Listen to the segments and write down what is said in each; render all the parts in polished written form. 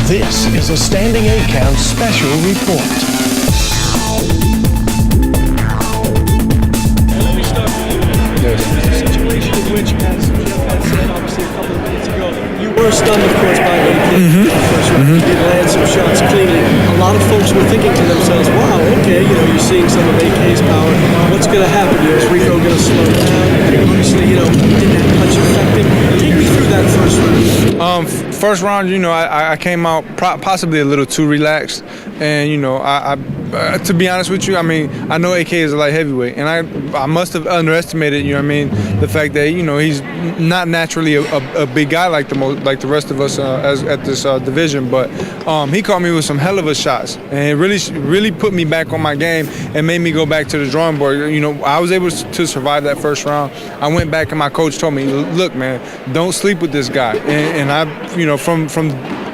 This is a Standing 8 Count special report. Let me start with you. This is a situation in which, as Jeff had said obviously a couple of minutes ago, you were stunned, of course, by AK. First round, you did land some shots cleanly. A lot of folks were thinking to themselves, wow, okay, you're seeing some of AK's power. What's going to happen here? Is Rico going to slow down? Obviously, did that punch affect him? Take me through that first round. First round, I came out possibly a little too relaxed, and to be honest with you, I know AK is a light heavyweight, and I must have underestimated, the fact that he's not naturally a big guy like the rest of us at this division, but he caught me with some hell of a shots, and it really put me back on my game and made me go back to the drawing board. I was able to survive that first round. I went back and my coach told me, look, man, don't sleep with this guy, and I, from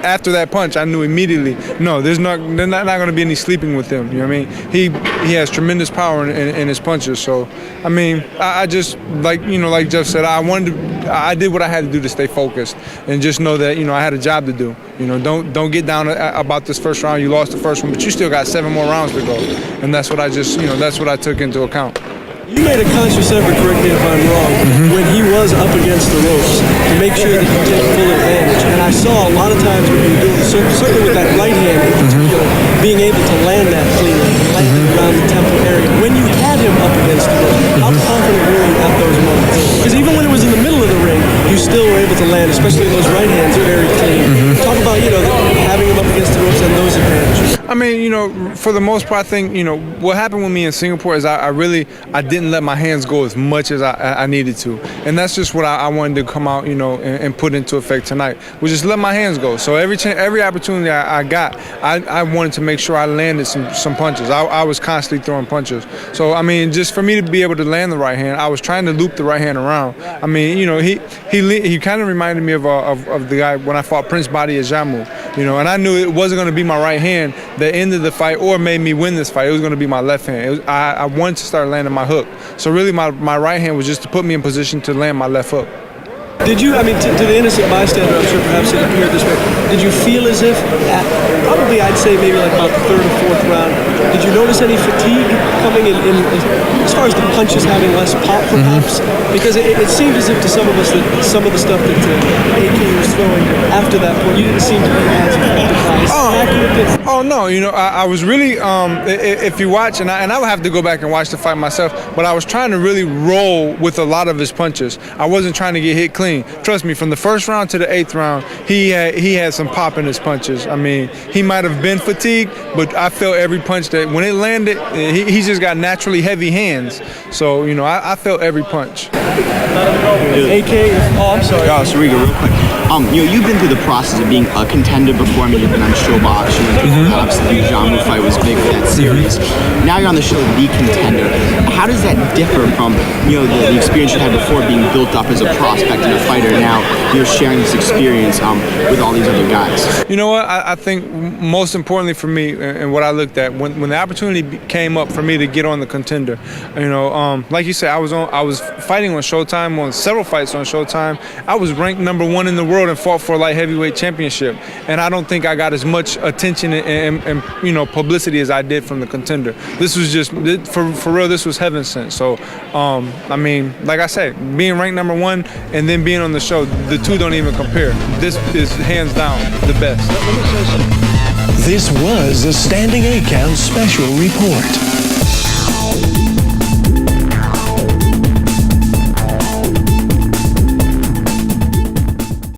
after that punch, I knew immediately, no, there's not going to be any sleeping with him. You know what I mean? He has tremendous power in his punches. So, I just like Jeff said, I did what I had to do to stay focused and just know that I had a job to do. Don't get down about this first round. You lost the first one, but you still got 7 more rounds to go, and that's what I that's what I took into account. You made a conscious effort, correct me if I'm wrong, when he was up against the ropes to make sure that you take full advantage. And I saw a lot of times when you were doing certainly with that right hand in particular, being able to land that cleanly, land it around the temple area. When you had him up against the ropes, how confident were you at those moments? Because even when it was in the middle of the ring, you still were able to land, especially those right hands are very clean. Talk about, having him up against the ropes and those advantages. For the most part, I think, what happened with me in Singapore is I didn't let my hands go as much as I needed to. And that's just what I wanted to come out, and put into effect tonight, was just let my hands go. So every opportunity I got, I wanted to make sure I landed some punches. I was constantly throwing punches. So, just for me to be able to land the right hand, I was trying to loop the right hand around. He kind of reminded me of the guy when I fought Prince Badi at Jammu, and I knew it wasn't going to be my right hand that ended the fight or made me win this fight. It was going to be my left hand. I wanted to start landing my hook. So really my right hand was just to put me in position to land my left hook. Did you, to the innocent bystander, I'm sure perhaps it appeared this way, did you feel as if, probably I'd say maybe like about the 3rd or 4th round, did you notice any fatigue coming in as far as the punches having less pop perhaps? Because it seemed as if to some of us that some of the stuff that AK was throwing after that point, you didn't seem to be as effective. Oh no, I was really, if you watch, and I would have to go back and watch the fight myself, but I was trying to really roll with a lot of his punches. I wasn't trying to get hit clean. Trust me, from the 1st round to the 8th round, he had some pop in his punches. He might have been fatigued, but I felt every punch that when it landed, he's just got naturally heavy hands. So, I felt every punch. AK, I'm sorry. Oh, so Rico, real quick. You've been through the process of being a contender before. You've been on Showbox. Obviously, the Jammu fight was big for that series. Now you're on the show, The Contender. How does that differ from, the experience you had before being built up as a prospect and a fighter? Now you're sharing this experience with all these other guys. You know what? I think most importantly for me, and what I looked at when the opportunity came up for me to get on The Contender, like you said, I was fighting on Showtime, on several fights on Showtime. I was ranked #1 in the world and fought for a light heavyweight championship, and I don't think I got as much attention and publicity as I did from The Contender. This was just for real. This was heaven sent. So like I said, being ranked #1 and then being on the show, the two don't even compare. This is hands down the best. This was a Standing 8 Count special report.